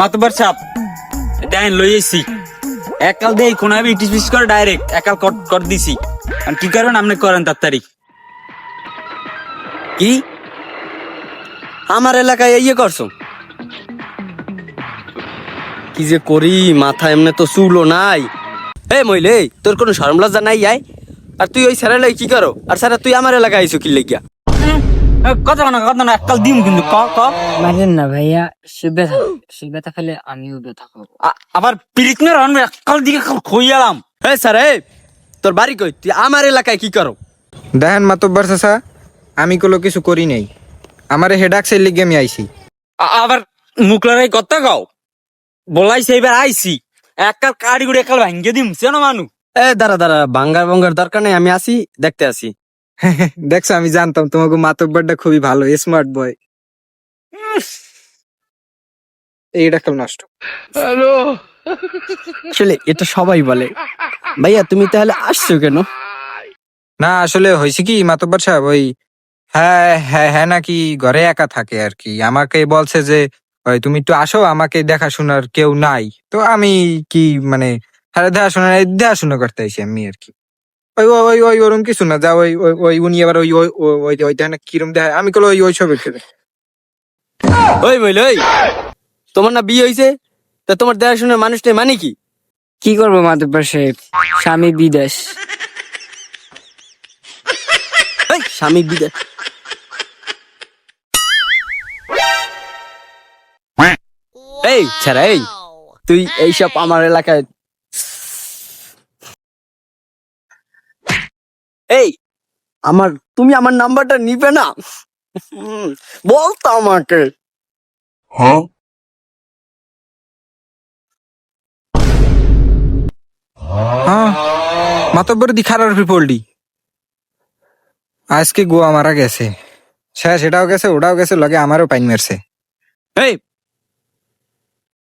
মাতবার সাপ দেন লইয়েছি একাল দেই কোন আমি টিস করে ডাইরেক্ট একাল কট কর দিছি আর কি করেন আপনি করেন তাড়াতাড়ি কি আমার এলাকায় ইয়ে করছো? কি যে করি, মাথা এমনি তো চুলও নাই। এ মইলে তোর কোনো শরম লজ্জা নাই আয়? আর তুই ওই স্যারের লাগি কি করো? আর স্যার তুই আমার এলাকায় আইছো কি লাগিয়া? কথা না একাল দিম কিন্তু ক ক মারেন না ভাইয়া, সে ব্যথা ফেলে আমিও ব্যথা খাবো। আবার পিরিতনের আনবে একাল দিকে খইয়ালাম। এ স্যার তোর বাড়ি কই? তুই আমার এলাকায় কি করো? দেখেন মাতব্বর চাচা, আমি কোনো কিছু করি নাই, আমারে হেডাক্সের লিগে আমি আইছি। আবার মুখলারাই কথা গাও বলাইছে এবার আইছি একাল কাড়ি গুড়ি একাল ভাঙ্গে দিম সেন মানু। এ দাঁড়া ভাঙ্গার দরকার নেই, আমি আসি দেখতে আসি। দেখছো, আমি জানতাম তোমাকে মাতব্বরটা খুবই ভালো, স্মার্ট বয়। এইটা কাল নষ্ট। আসলে এটা সবাই বলে। ভাইয়া তুমি তাহলে আসছো কেন? না আসলে হয়েছে কি মাতব্বর সাহেব, ওই হ্যাঁ নাকি ঘরে একা থাকে আর কি, আমাকে বলছে যে ওই তুমি একটু আসো, আমাকে দেখাশোনার কেউ নাই, তো আমি কি মানে দেখাশোনা করতে আইছি আমি আর কি। ওই ওই ওই ওরম কিছু না, যা ওই ওই ওই উনি আবার ওই ওই ওই ওই দেখেন কিরম দেখায়, আমি কল ওই ওই সবের খেলে। ওই বইলে ওই তোমার না বিয়ে হয়েছে, তা তোমার দেখাশোনার মানুষটা মানে কি? কি করবো মাধববার সাহেব, স্বামী বিদেশ। এই স্বামী বিদেশ? এই ছাড়া তুই এইসব আমার এলাকায় তুমি আমার নাম্বারটা নিবে না? বলতো আমাকে। হ্যাঁ মাতব্বর দি খারাপ পড়লি, আজকে গোয়া মারা গেছে, শেষ এটাও গেছে ওটাও গেছে, লগে আমারও পাইন মারছে। এই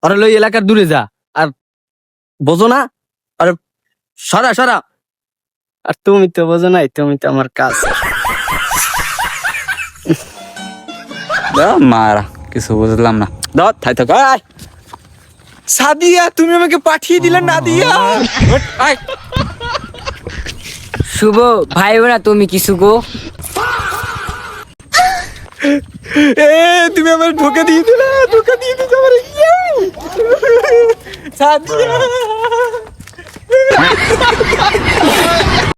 আরে লই এলাকার দূরে যা, আর বোঝো না? আরে সরা আর তুমি তো বোঝো নাই, তুমি তো আমার কাজ। মারা কিছু বুঝলাম না দাও থাই থাক সাদিয়া তুমি আমাকে পাঠিয়ে দিলে না দিয়া। শুভ ভাই বোনা তুমি কিছু গো। তুমি আমার ধোকা দিয়ে দিলে আমার সাদিয়া।